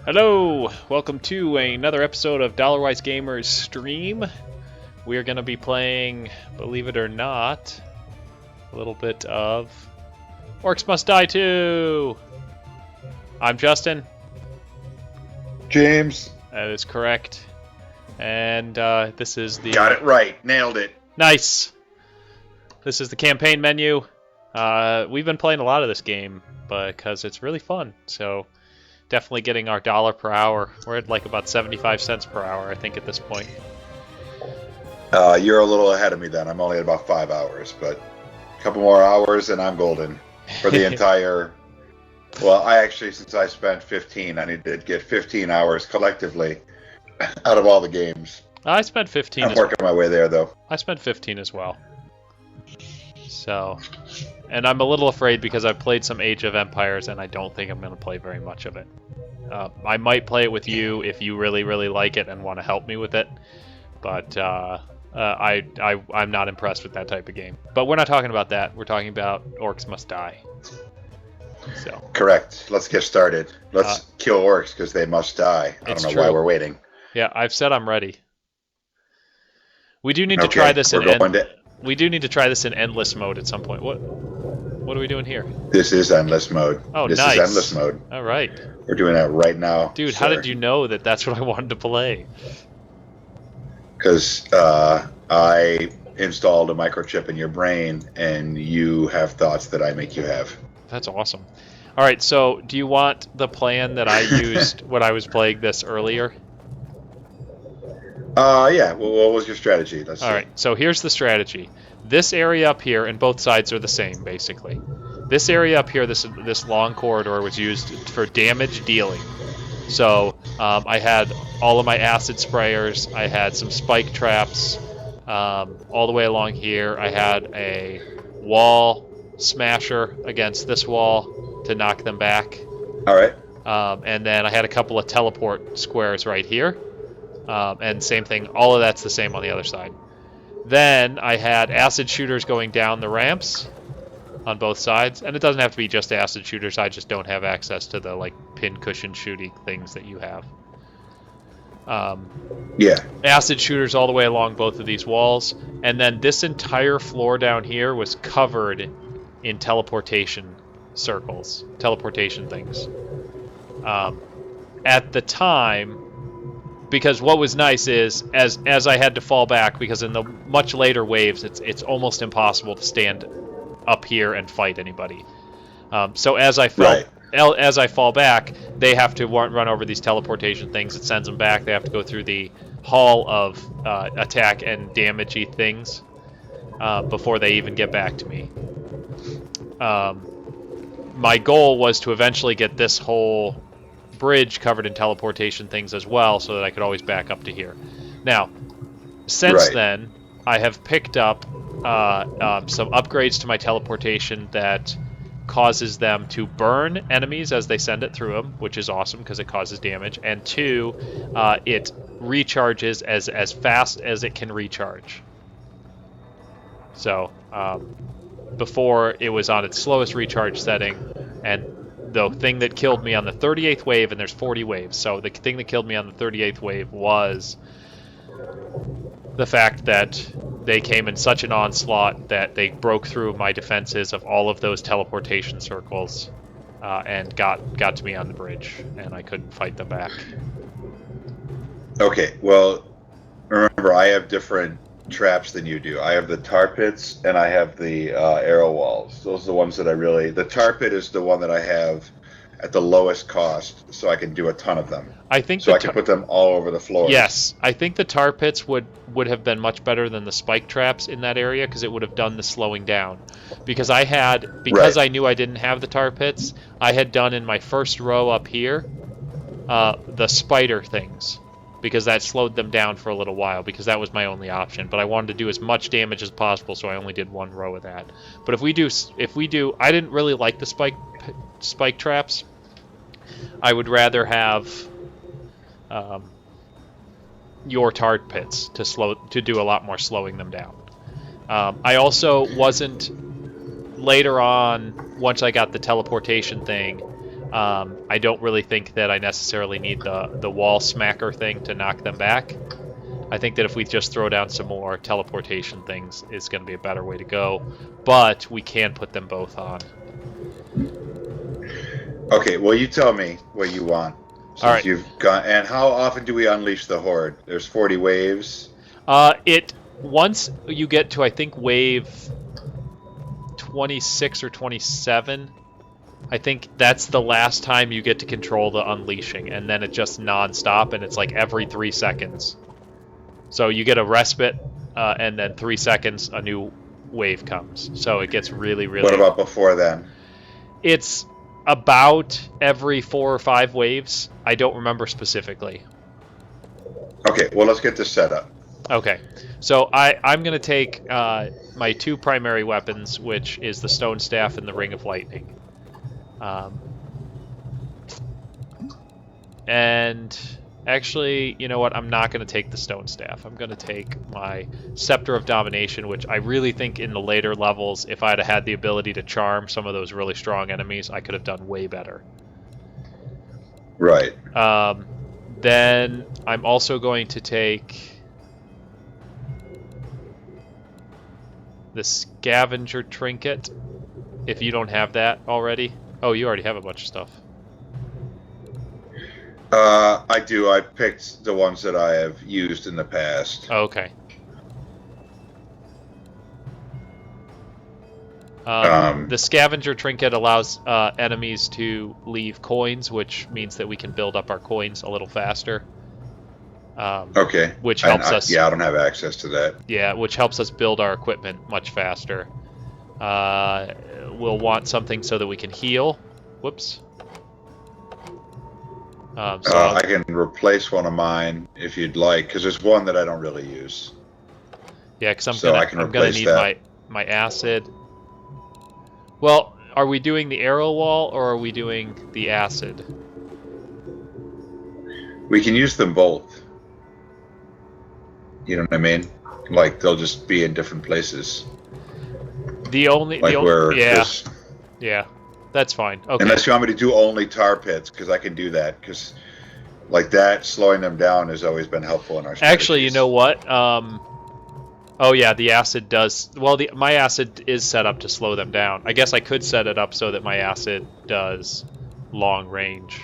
Hello! Welcome to another episode of Dollarwise Gamers stream. We are going to be playing, believe it or not, a little bit of Orcs Must Die 2! I'm Justin. James. That is correct. And this is the... Got it right. Nailed it. Nice! This is the campaign menu. We've been playing a lot of this game because it's really fun, so... Definitely getting our dollar per hour. We're at like about 75 cents per hour, I think, at this point. You're a little ahead of me then. I'm only at about 5 hours, but a couple more hours and I'm golden for the entire... Well, since I spent 15, I need to get 15 hours collectively out of all the games. I spent 15 I'm working my way there, though. I spent 15 as well. So... And I'm a little afraid because I've played some Age of Empires and I don't think I'm going to play very much of it. I might play it with you if you really, really like it and want to help me with it. But I'm not impressed with that type of game. But we're not talking about that. We're talking about Orcs Must Die. So. Correct. Let's get started. Let's kill orcs because they must die. I don't know why we're waiting. Yeah, I've said I'm ready. We do need to try this We do need to try this in endless mode at some point. What are we doing here? This is endless mode. Oh, this nice. Is endless mode. All right. We're doing that right now. Dude, how did you know that that's what I wanted to play? Because I installed a microchip in your brain, and you have thoughts that I make you have. That's awesome. All right, so do you want the plan that I used when I was playing this earlier? Yeah. Well, what was your strategy? All right, so here's the strategy. This area up here, and both sides are the same, basically. This area up here, this long corridor, was used for damage dealing. So I had all of my acid sprayers. I had some spike traps all the way along here. I had a wall smasher against this wall to knock them back. All right. And then I had a couple of teleport squares right here. And same thing, all of that's the same on the other side. Then I had acid shooters going down the ramps on both sides. And it doesn't have to be just acid shooters, I just don't have access to the like pin cushion shooting things that you have. Yeah. Acid shooters all the way along both of these walls. And then this entire floor down here was covered in teleportation circles, teleportation things. At the time... Because what was nice is, as I had to fall back, because in the much later waves, it's almost impossible to stand up here and fight anybody. So as I fall back, they have to run over these teleportation things. It sends them back. They have to go through the hall of attack and damagey things before they even get back to me. My goal was to eventually get this whole bridge covered in teleportation things as well, so that I could always back up to here. Now, since then, I have picked up some upgrades to my teleportation that causes them to burn enemies as they send it through them, which is awesome because it causes damage, and 2, it recharges as fast as it can recharge. So, before it was on its slowest recharge setting, and the thing that killed me on the 38th wave, and there's 40 waves, so the thing that killed me on the 38th wave was the fact that they came in such an onslaught that they broke through my defenses of all of those teleportation circles and got to me on the bridge, and I couldn't fight them back. Okay, well, remember, I have different traps than you do. I have the tar pits and I have the arrow walls. Those are the ones that I really... The tar pit is the one that I have at the lowest cost, so I can do a ton of them. I think so I can put them all over the floor. Yes, I think the tar pits would have been much better than the spike traps in that area, because it would have done the slowing down. Because I knew I didn't have the tar pits, I had done in my first row up here the spider things, because that slowed them down for a little while, because that was my only option. But I wanted to do as much damage as possible, so I only did one row of that. But if we do, I didn't really like the spike traps. I would rather have your tar pits to do a lot more slowing them down. I also wasn't later on, once I got the teleportation thing, I don't really think that I necessarily need the wall smacker thing to knock them back. I think that if we just throw down some more teleportation things, is going to be a better way to go. But we can put them both on. Okay, well, you tell me what you want. Since All right. you've gone, and how often do we unleash the Horde? There's 40 waves. Once you get to, I think, wave 26 or 27, I think that's the last time you get to control the unleashing, and then it's just non-stop, and it's like every 3 seconds. So you get a respite, and then 3 seconds, a new wave comes. So it gets really, really... What about before then? It's about every 4 or 5 waves. I don't remember specifically. Okay, well, let's get this set up. Okay, so I'm going to take my 2 primary weapons, which is the Stone Staff and the Ring of Lightning. And actually, you know what? I'm not going to take the Stone Staff. I'm going to take my Scepter of Domination, which I really think in the later levels, if I'd have had the ability to charm some of those really strong enemies, I could have done way better. Right. Then I'm also going to take the Scavenger Trinket, if you don't have that already. Oh, you already have a bunch of stuff. I do. I picked the ones that I have used in the past. Oh, okay. The Scavenger Trinket allows enemies to leave coins, which means that we can build up our coins a little faster. Okay. Which helps us... Yeah, I don't have access to that. Yeah, which helps us build our equipment much faster. We'll want something so that we can heal. Whoops. I can replace one of mine if you'd like, because there's one that I don't really use. Yeah, because I'm gonna need my acid. Well, are we doing the arrow wall or are we doing the acid? We can use them both. You know what I mean? Like they'll just be in different places. Yeah, that's fine. Okay. Unless you want me to do only tar pits, because I can do that. Because like that, slowing them down has always been helpful in our strategies. Actually, you know what? Oh yeah, the acid does. Well, my acid is set up to slow them down. I guess I could set it up so that my acid does long range.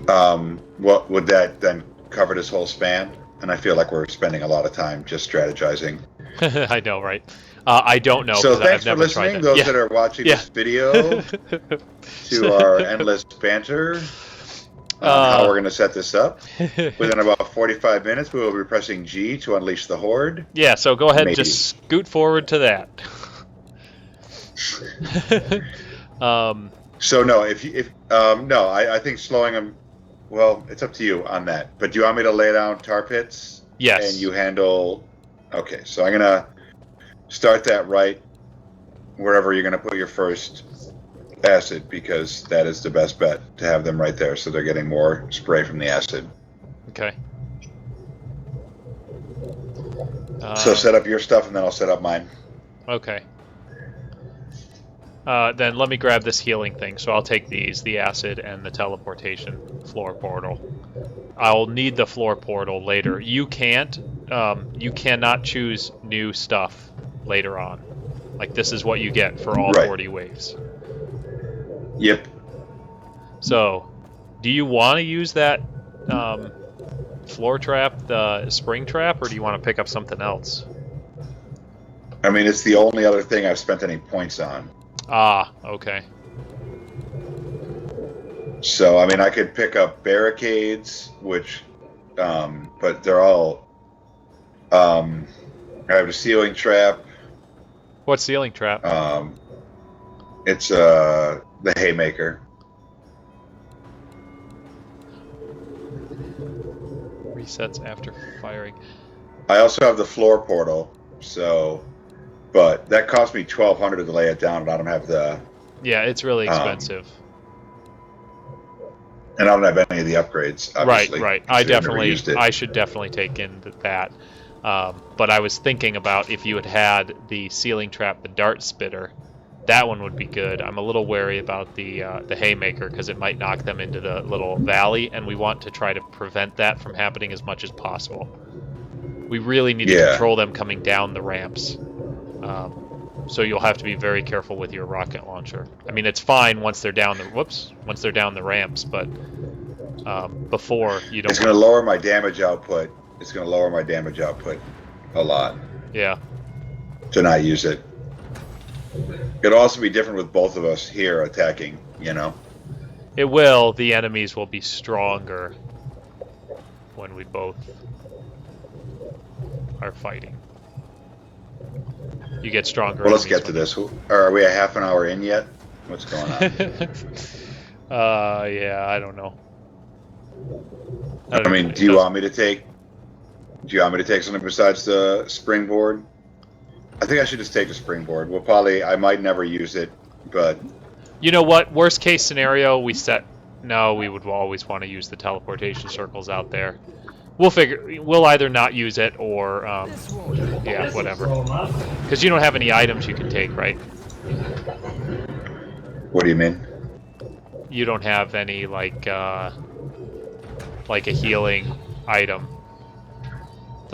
What would that then cover this whole span? And I feel like we're spending a lot of time just strategizing. I know, right? I don't know. So thanks I've for listening, those that are watching this video, to our endless banter on how we're going to set this up. Within about 45 minutes, we will be pressing G to unleash the Horde. Yeah, so go ahead and just scoot forward to that. So no, I think slowing them. Well, it's up to you on that. But do you want me to lay down tar pits? Yes. And you handle. Okay, so I'm gonna start that right wherever you're gonna put your first acid, because that is the best bet to have them right there, so they're getting more spray from the acid. Okay. So set up your stuff, and then I'll set up mine. Okay. Then let me grab this healing thing. So I'll take these, the acid and the teleportation floor portal. I'll need the floor portal later. You cannot choose new stuff later on. Like, this is what you get for all 40 waves. Yep. So, do you want to use that floor trap, the spring trap, or do you want to pick up something else? I mean, it's the only other thing I've spent any points on. Ah, okay. So, I mean, I could pick up barricades, which, but they're all, I have a ceiling trap. What ceiling trap? It's, the Haymaker. Resets after firing. I also have the floor portal, so... But that cost me 1,200 to lay it down, and I don't have the... Yeah, it's really expensive. And I don't have any of the upgrades, obviously. Right. I should definitely take in that. But I was thinking about if you had the ceiling trap, the dart spitter, That one would be good. I'm a little wary about the Haymaker because it might knock them into the little valley, and we want to try to prevent that from happening as much as possible. We really need to control them coming down the ramps. So you'll have to be very careful with your rocket launcher. I mean, it's fine once they're down the once they're down the ramps, but before you don't. It's going to lower my damage output. It's going to lower my damage output a lot. Yeah. To not use it. It'll also be different with both of us here attacking. You know. It will. The enemies will be stronger when we both are fighting. You get stronger. Well, let's get to this. Are we a half an hour in yet? What's going on? Yeah, I don't know. I mean, do you want me to take something besides the springboard? I think I should just take the springboard. I might never use it, but... You know what? Worst case scenario, we would always want to use the teleportation circles out there. We'll either not use it or, yeah, whatever. Because you don't have any items you can take, right? What do you mean? You don't have any, like a healing item.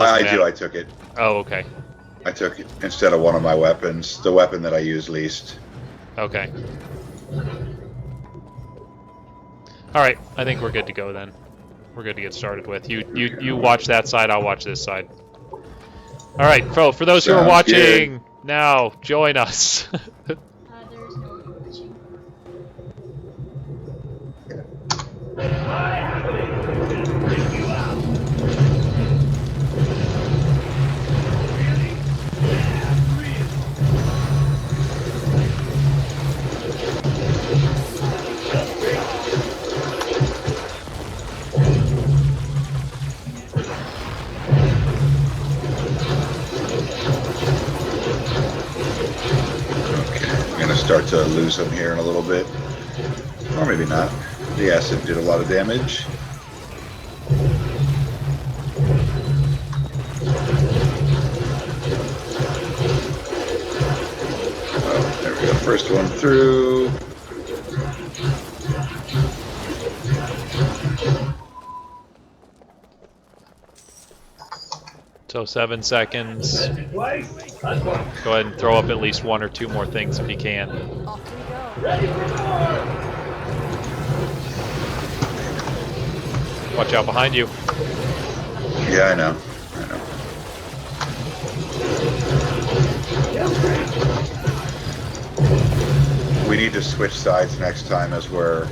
I do, I took it. Oh, okay. I took it instead of one of my weapons, the weapon that I use least. Okay. Alright, I think we're good to go then. We're good to get started with. You watch that side, I'll watch this side. Alright, for those who are watching, now, join us. There's no one watching. Start to lose them here in a little bit. Or maybe not. The acid did a lot of damage. Oh, there we go. First one through. So 7 seconds. Go ahead and throw up at least 1 or 2 more things if you can. Off we go. Watch out behind you. Yeah, I know. We need to switch sides next time as we're